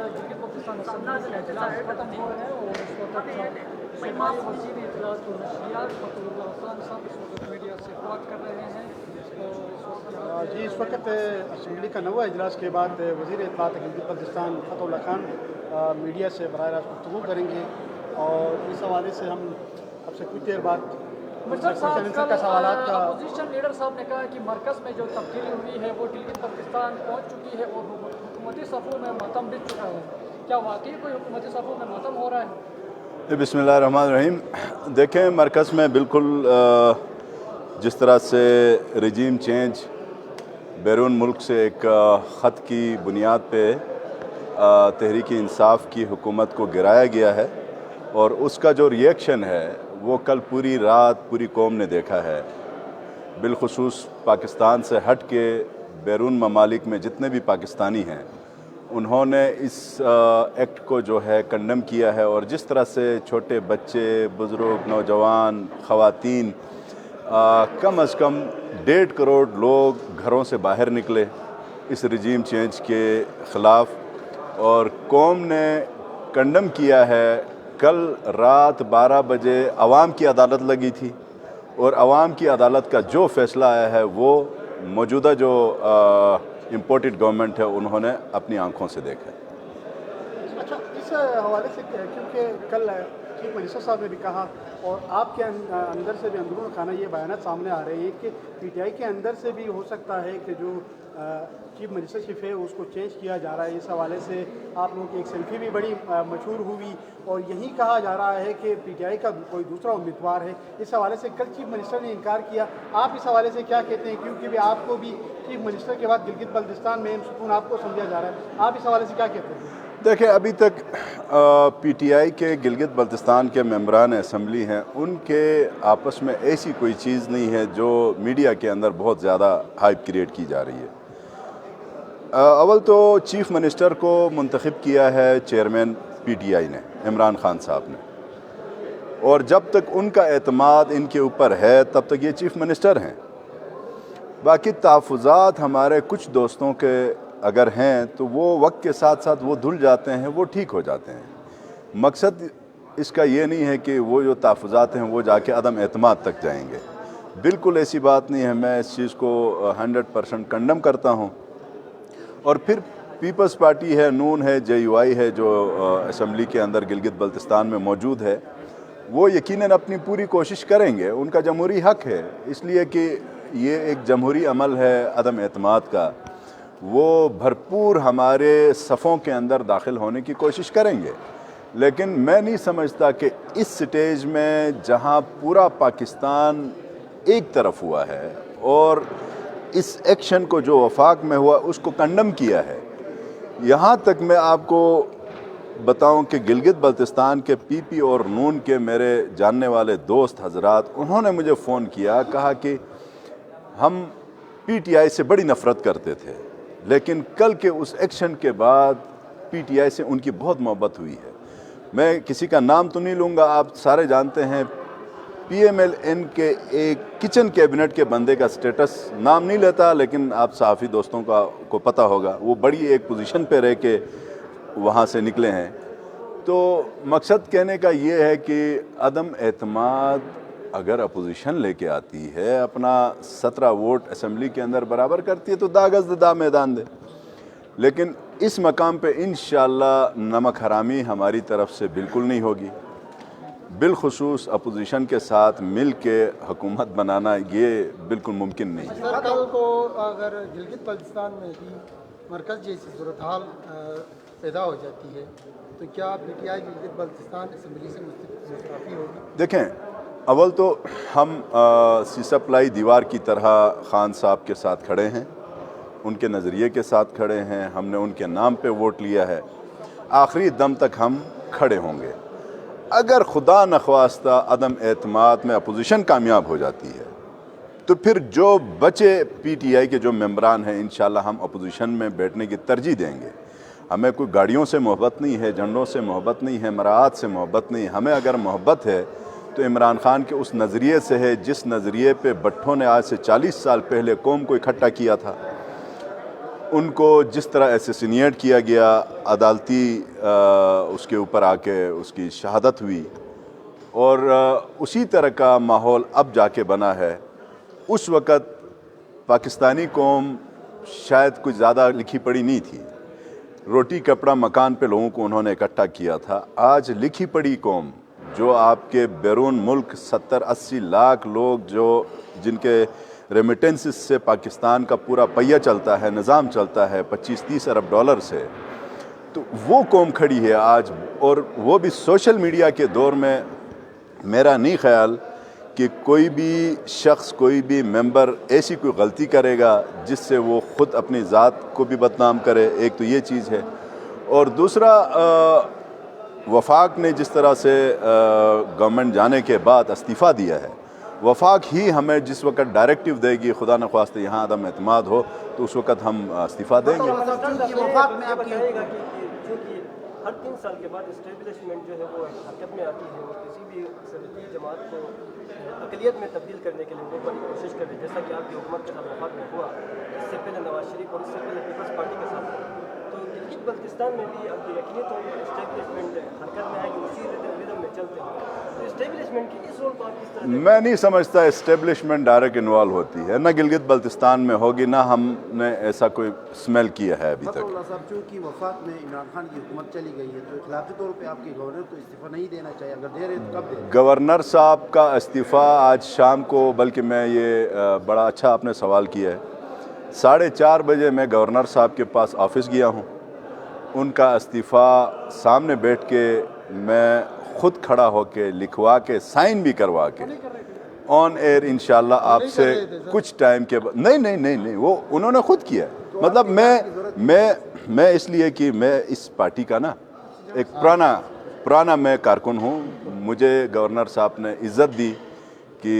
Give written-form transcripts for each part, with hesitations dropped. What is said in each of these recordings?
Gilgit Baltistan assembly का इजलास खत्म हुआ है और इस वक्त सूबाई वज़ीर इत्तलाआत व नशरियात फ़खरुल्लाह हसन साहब इस वक्त मीडिया से बात कर रहे हैं। जी, इस वक्त असम्बली का नवा इजलास के बाद वज़ीर इत्तलाआत गिलगित बल्तिस्तान फ़खरुल्लाह खान मीडिया से बराह रास्त गुफ्तगू करेंगे और इस हवाले से हम आपसे कुछ देर बाद अपोजिशन लीडर साहब ने कहा कि मरकज़ में जो तब्दीली हुई है वो गिलगित बल्तिस्तान पहुँच चुकी है और हुकूमती सफ़ों में मातम बिछ चुका है। क्या वाकई कोई हुकूमती सफ़ों में मातम हो रहा है? बिस्मिल्लाहिर्रहमानिर्रहीम। देखें, मरकज़ में बिल्कुल जिस तरह से रजीम चेंज बैरून मुल्क से एक ख़त की बुनियाद पे तहरीक इंसाफ की हुकूमत को गिराया गया है और उसका जो रिएक्शन है वो कल पूरी रात पूरी कौम ने देखा है। बिलखुसूस पाकिस्तान से हट के बैरून ममालिक में जितने भी पाकिस्तानी हैं उन्होंने इस एक्ट को जो है कंडम किया है और जिस तरह से छोटे बच्चे, बुज़ुर्ग, नौजवान, ख़वातीन, कम अज़ कम 1.5 करोड़ लोग घरों से बाहर निकले इस रजीम चेंज के ख़िलाफ़ और कौम ने कंडम किया है। कल रात 12 बजे अवाम की अदालत लगी थी और अवाम की अदालत का जो फ़ैसला आया है वो मौजूदा जो इम्पोर्टेड गवर्नमेंट है उन्होंने अपनी आंखों से देखा है। अच्छा, इस हवाले से क्योंकि कल चीफ मिनिस्टर साहब ने भी कहा और आपके अंदर से भी अंदरून खाना ये बयान सामने आ रहे हैं कि पीटीआई के अंदर से भी हो सकता है कि जो चीफ मिनिस्टरशिप है उसको चेंज किया जा रहा है। इस हवाले से आप लोगों की एक सेल्फी भी बड़ी मशहूर हुई और यही कहा जा रहा है कि पीटीआई का कोई दूसरा उम्मीदवार है। इस हवाले से कल चीफ मिनिस्टर ने इनकार किया। आप इस हवाले से क्या कहते हैं, क्योंकि भी आपको भी चीफ मिनिस्टर के बाद गिलगित बल्तिस्तान में सुकून आपको समझा जा रहा है, आप इस हवाले से क्या कहते हैं? देखिए, अभी तक पीटीआई के गिलगित बल्तिस्तान के मेंबरान असम्बली हैं, उनके आपस में ऐसी कोई चीज़ नहीं है जो मीडिया के अंदर बहुत ज़्यादा हाइप क्रिएट की जा रही है। अव्वल तो चीफ मिनिस्टर को मुंतखब किया है चेयरमैन पीटीआई ने, इमरान खान साहब ने, और जब तक उनका एतमाद इनके ऊपर है तब तक ये चीफ मिनिस्टर हैं। बाकी तहफ़्फ़ुज़ात हमारे कुछ दोस्तों के अगर हैं तो वो वक्त के साथ साथ वो धुल जाते हैं, वो ठीक हो जाते हैं। मकसद इसका ये नहीं है कि वो जो तहफ़्फ़ुज़ात हैं वो जाके अदम एतमाद तक जाएंगे। बिल्कुल ऐसी बात नहीं है। मैं इस चीज़ को 100% कंडम करता हूँ। और फिर पीपल्स पार्टी है, नून है, JUI है जो असम्बली के अंदर गिलगित बल्तिस्तान में मौजूद है, वो यकीनन अपनी पूरी कोशिश करेंगे। उनका जमहूरी हक़ है, इसलिए कि ये एक जमहूरी अमल है अदम एतमाद का। वो भरपूर हमारे सफ़ों के अंदर दाखिल होने की कोशिश करेंगे। लेकिन मैं नहीं समझता कि इस स्टेज में जहां पूरा पाकिस्तान एक तरफ हुआ है और इस एक्शन को जो वफाक में हुआ उसको कंडम किया है, यहाँ तक मैं आपको बताऊं कि गिलगित बल्तिस्तान के PP और नून के मेरे जानने वाले दोस्त हजरात, उन्होंने मुझे फ़ोन किया, कहा कि हम PTI से बड़ी नफ़रत करते थे लेकिन कल के उस एक्शन के बाद PTI से उनकी बहुत मोहब्बत हुई है। मैं किसी का नाम तो नहीं लूँगा, आप सारे जानते हैं PMLN के एक किचन कैबिनेट के बंदे का स्टेटस नाम नहीं लेता, लेकिन आप सहाफ़ी दोस्तों को पता होगा, वो बड़ी एक पोजीशन पे रह के वहाँ से निकले हैं। तो मकसद कहने का ये है कि अदम एतमाद अगर अपोजिशन लेके आती है, अपना 17 वोट असम्बली के अंदर बराबर करती है तो दागज़ दा मैदान दे। लेकिन इस मकाम पे इंशाअल्लाह नमक हरामी हमारी तरफ से बिल्कुल नहीं होगी। बिलखुसूस अपोजिशन के साथ मिल के हुकूमत बनाना ये बिल्कुल मुमकिन नहीं है। कल को अगर गिलगित बल्तिस्तान में भी मरकज़ जैसी सूरत हाल पैदा हो जाती है तो क्या PTI गिलगित बल्तिस्तान असम्बली से मुस्तफ़ी होगी? देखें, अव्वल तो हम सीसप्लाई दीवार की तरह खान साहब के साथ खड़े हैं, उनके नज़रिए के साथ खड़े हैं, हमने उनके नाम पे वोट लिया है, आखिरी दम तक हम खड़े होंगे। अगर खुदा नख्वास्ता अदम एतमाद में अपोजिशन कामयाब हो जाती है तो फिर जो बचे PTI के जो मेंबरान हैं इंशाल्लाह हम अपोजिशन में बैठने की तरजीह देंगे। हमें कोई गाड़ियों से मोहब्बत नहीं है, झंडों से मोहब्बत नहीं है, मराहत से मोहब्बत नहीं है। हमें अगर मोहब्बत है तो इमरान खान के उस नज़रिए से है जिस नज़रिए पे भट्टों ने आज से 40 साल पहले कौम को इकट्ठा किया था। उनको जिस तरह एसेसिनेट किया गया, अदालती उसके ऊपर आके उसकी शहादत हुई, और उसी तरह का माहौल अब जाके बना है। उस वक़्त पाकिस्तानी कौम शायद कुछ ज़्यादा लिखी पढ़ी नहीं थी, रोटी कपड़ा मकान पे लोगों को उन्होंने इकट्ठा किया था। आज लिखी पढ़ी कौम जो आपके बैरून मुल्क 70-80 लाख लोग जो जिनके रेमिटेंसेस से पाकिस्तान का पूरा पहिया चलता है, निज़ाम चलता है 25-30 अरब डॉलर से, तो वो कौम खड़ी है आज। और वो भी सोशल मीडिया के दौर में। मेरा नहीं ख्याल कि कोई भी शख्स, कोई भी मेंबर ऐसी कोई गलती करेगा जिससे वो ख़ुद अपनी ज़ात को भी बदनाम करे। एक तो ये चीज़ है, और दूसरा वफाक ने जिस तरह से गवर्नमेंट जाने के बाद इस्तीफ़ा दिया है, वफाक ही हमें जिस वक्त डायरेक्टिव देगी, खुदा न ख्वास्ते यहाँ अदम एतमाद हो, तो उस वक्त हम इस्तीफ़ा देंगे। हर 3 साल के बाद इस्टेब्लिशमेंट जो है वो हरकत में आती है और किसी भी अक्सरियती जमात को अक़लियत में तब्दील करने के लिए वो बड़ी कोशिश कर रही है, जैसा कि आपकी हुकूमत के साथ वफाक में हुआ, इससे पहले नवाज शरीफ और इससे पहले पीपल्स पार्टी के साथ। तो गिलगित बल्तिस्तान में भी अब यकीनी तौर पर इस्टेब्लिशमेंट हरकत में आएगी, उसी रिदम में चलते हैं। तो इस्टेब्लिशमेंट की इस रोल को आप किस तरह? मैं नहीं समझता इस्टेब्लिशमेंट डायरेक्ट इन्वॉल्व होती है, न गिलगित बल्तिस्तान में होगी, ना हमने ऐसा कोई स्मेल किया है अभी तक। चूँकि वफाक में इमरान खान की हुकूमत चली गई है, तो इखलाकी तौर पे आपके गवर्नर को इस्तीफ़ा नहीं देना चाहिए, अगर दे रहे तो कब दें? गवर्नर साहब का इस्तीफ़ा आज शाम को, बल्कि मैं ये बड़ा अच्छा आपने सवाल किया है, 4:30 बजे मैं गवर्नर साहब के पास ऑफिस गया हूँ। उनका इस्तीफ़ा सामने बैठ के मैं ख़ुद खड़ा होके लिखवा के साइन भी करवा के ऑन एयर इंशाल्लाह आपसे कुछ टाइम के बाद। नहीं, वो उन्होंने ख़ुद किया। मतलब मैं इसलिए कि मैं इस पार्टी का ना एक पुराना मैं कारकुन हूँ। मुझे गवर्नर साहब ने इज़्ज़त दी कि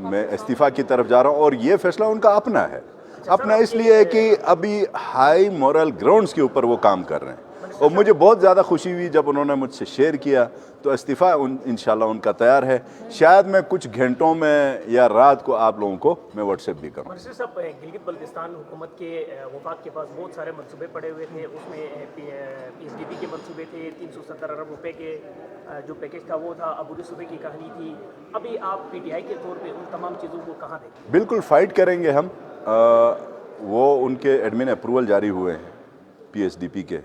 मैं इस्तीफ़ा की तरफ जा रहा हूँ, और ये फैसला उनका अपना है। अपना इसलिए है कि अभी हाई मॉरल ग्राउंड्स के ऊपर वो काम कर रहे हैं, और मुझे बहुत ज़्यादा खुशी हुई जब उन्होंने मुझसे शेयर किया। तो इस्तीफ़ा इंशाल्लाह उनका तैयार है। शायद मैं कुछ घंटों में या रात को आप लोगों को मैं व्हाट्सएप भी करूँ। साहब, गिलगित बल्तिस्तान हुकूमत के वफाक के पास बहुत सारे मनसूबे पड़े हुए थे, उसमें PSDP के मनसूबे थे, 370 अरब रुपए के जो पैकेज था वो था, अबूरी सूबे की कहानी थी। अभी आप PTI के तौर पर उन तमाम चीज़ों को कहाँ देखें? बिल्कुल फ़ाइट करेंगे हम। वो उनके एडमिन अप्रूवल जारी हुए हैं PSDP के,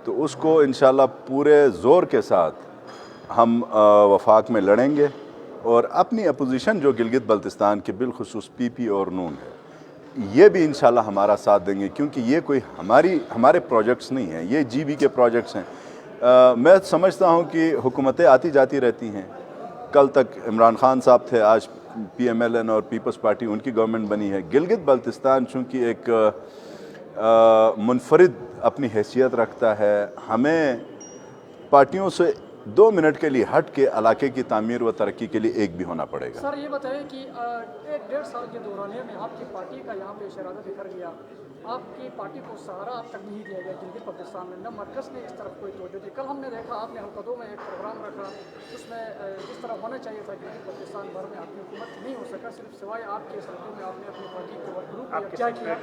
तो उसको इंशाल्लाह पूरे ज़ोर के साथ हम वफाक में लड़ेंगे, और अपनी अपोजिशन जो गिलगित बल्तिस्तान के बिलखुसूस PP और नून है, ये भी इंशाल्लाह हमारा साथ देंगे, क्योंकि ये कोई हमारे प्रोजेक्ट्स नहीं हैं, ये GB के प्रोजेक्ट्स हैं। मैं समझता हूँ कि हुकूमतें आती जाती रहती हैं। कल तक इमरान खान साहब थे, आज PMLN और पीपल्स पार्टी उनकी गवर्नमेंट बनी है। गिलगित बल्तिस्तान चूँकि एक मुनफरिद अपनी हैसियत रखता है, हमें पार्टियों से 2 मिनट के लिए हट के इलाके की तामीर व तरक्की के लिए एक भी होना पड़ेगा। सर, ये बताएं कि 1-1.5 साल के दौरानिया में आपकी पार्टी का यहाँ पे शरारत बिखर गया, आपकी पार्टी को सहारा अब तक नहीं दिया गया गिलगित बल्तिस्तान में, न मरकज़ ने इस तरफ कोई तवज्जो दी। कल हमने देखा आपने हल्कदों में एक प्रोग्राम रखा, उसमें जिस तरह होना चाहिए था गिलगित बल्तिस्तान भर में आपकी हुकूमत नहीं हो सका, सिर्फ सिवाय आपके सरहदों में आपने अपनी पार्टी के ग्रुप क्या किया।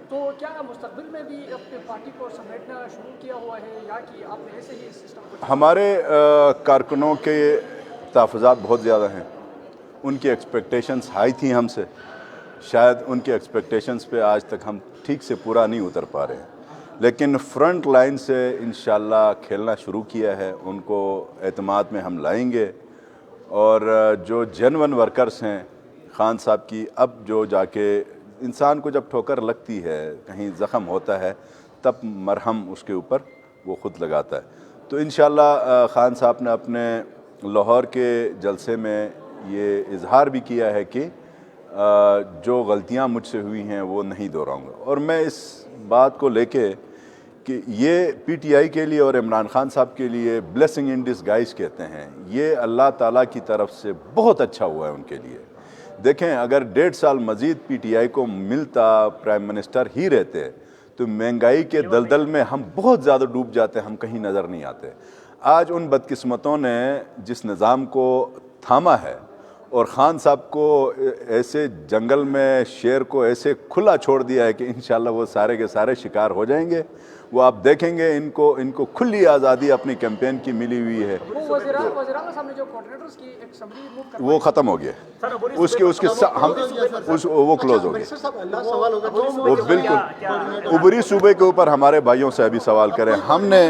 तो क्या मुस्तकबिल में भी अपनी पार्टी को समेटना शुरू किया हुआ है, या कि आपने ऐसे ही सिस्टम को? हमारे कारकुनों के तहफ़्फ़ुज़ात बहुत ज़्यादा हैं, उनकी एक्सपेक्टेशंस हाई थी हमसे, शायद उनके एक्सपेक्टेशंस पे आज तक हम ठीक से पूरा नहीं उतर पा रहे हैं, लेकिन फ्रंट लाइन से इंशाल्लाह खेलना शुरू किया है। उनको एतमाद में हम लाएंगे, और जो जेन्युइन वर्कर्स हैं खान साहब की, अब जो जाके इंसान को जब ठोकर लगती है, कहीं ज़ख़म होता है, तब मरहम उसके ऊपर वो ख़ुद लगाता है। तो इंशाल्लाह खान साहब ने अपने लाहौर के जलसे में ये इजहार भी किया है कि जो गलतियां मुझसे हुई हैं वो नहीं दोहराऊंगा, और मैं इस बात को लेके कि ये PTI के लिए और इमरान खान साहब के लिए ब्लेसिंग इन डिसगाइज कहते हैं, ये अल्लाह ताला की तरफ से बहुत अच्छा हुआ है उनके लिए। देखें, अगर 1.5 साल मज़ीद PTI को मिलता, प्राइम मिनिस्टर ही रहते, तो महंगाई के दलदल में हम बहुत ज़्यादा डूब जाते, हम कहीं नज़र नहीं आते। आज उन बदकिस्मतों ने जिस निज़ाम को थामा है, और ख़ान साहब को ऐसे जंगल में शेर को ऐसे खुला छोड़ दिया है कि इंशाल्लाह वो सारे के सारे शिकार हो जाएंगे। वो आप देखेंगे, इनको खुली आज़ादी अपनी कैंपेन की मिली हुई है। वो वज़ीराना साहब ने जो कोऑर्डिनेटर्स की एक समरी मूव कर वो ख़त्म हो गया, उसके हम वो क्लोज हो गया। मिनिस्टर साहब अल्लाह सवाल होगा वो बिल्कुल उबरी सूबे के ऊपर हमारे भाइयों से अभी सवाल करें। हमने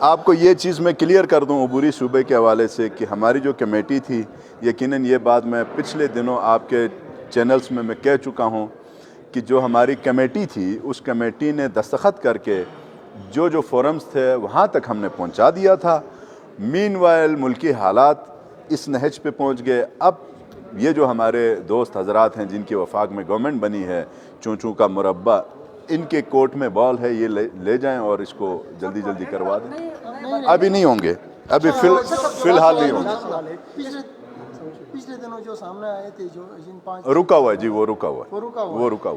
आपको ये चीज़ मैं क्लियर कर दूं उबरी सूबे के हवाले से कि हमारी जो कमेटी थी, यकीनन ये बात मैं पिछले दिनों आपके चैनल्स में मैं कह चुका हूं कि जो हमारी कमेटी थी उस कमेटी ने दस्तखत करके जो फोरम्स थे वहाँ तक हमने पहुँचा दिया था। मीनवाइल मुल्की हालात इस नहज पे पहुँच गए। अब ये जो हमारे दोस्त हजरात हैं जिनकी वफाक में गवर्नमेंट बनी है, चूँ का मुरब्बा, इनके कोर्ट में बॉल है, ये ले जाएं और इसको जल्दी जल्दी करवा दें। अभी नहीं होंगे, अभी फिलहाल नहीं होंगे। पिछले दिनों जो सामने आए थे, जो जिन 5 रुका हुआ है जी, वो रुका हुआ है।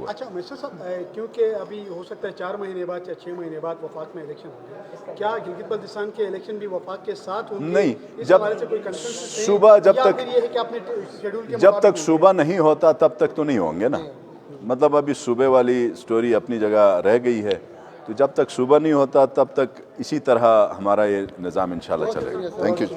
अच्छा मिनिस्टर साहब, क्योंकि अभी हो सकता है 4 महीने बाद या 6 महीने बाद वफाक में इलेक्शन होंगे, क्या गिलगित बल्तिस्तान के इलेक्शन भी वफाक के साथ होंगे? नहीं, इस हवाले से कोई कंसेंसस है? सुबह जब या तक फिर ये है कि अपने शेड्यूल के जब मुताबिक तक सुबह नहीं होता तब तक तो नहीं होंगे ना। मतलब अभी सुबह वाली स्टोरी अपनी जगह रह गई है, तो जब तक सुबह नहीं होता तब तक इसी तरह हमारा ये निज़ाम इंशाल्लाह चलेगा। Thank you.